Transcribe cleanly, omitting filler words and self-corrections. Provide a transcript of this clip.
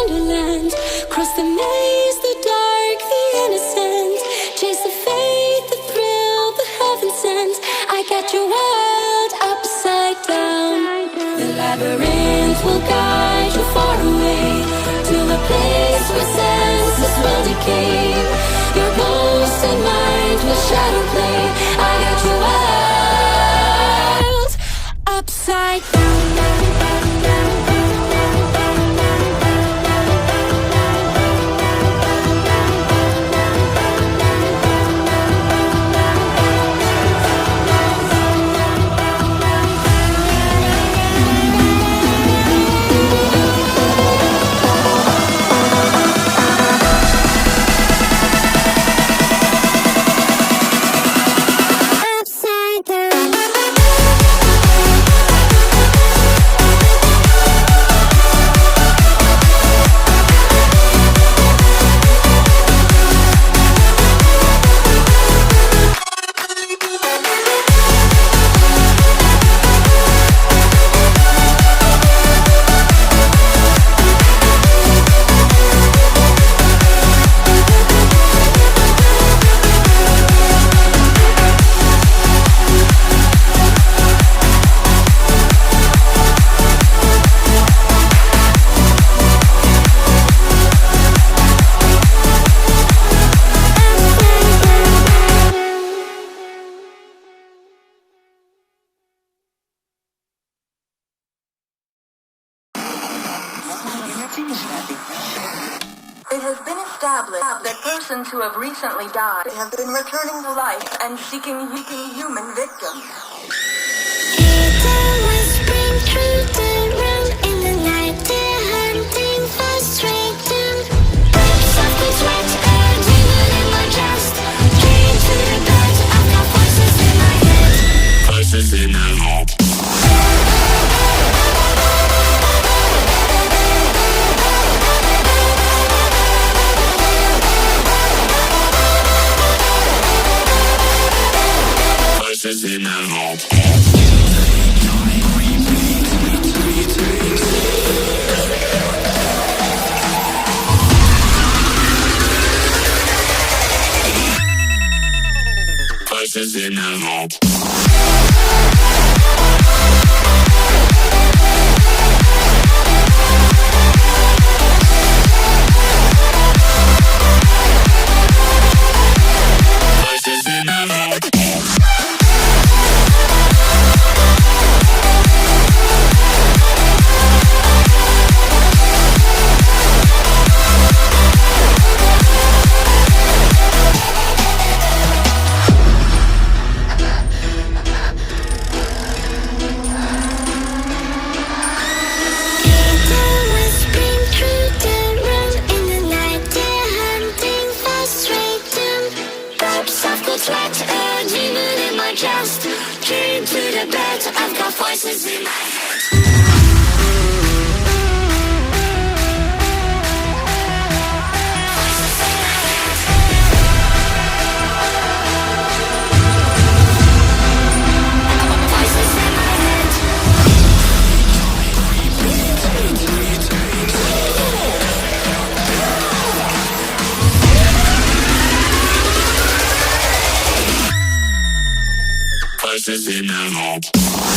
wonderland. Cross the maze, the dark, the innocent. Chase the fate, the thrill, the heaven sent. I got your world upside down. The labyrinth will guide you far away to the place where senses will decay. Your ghost and mind will shadow play. I got your world upside down. It has been established that persons who have recently died have been returning to life and seeking human victims. It always brings through the room in the night. They're hunting for strength. Softly sweat, a demon in my chest. Came to the bed, I've got voices in my head. Voices in my head. Voices in my head. Voices in my head. Voices in my head. Came to the bed, I've got voices in my head. Voices in my head.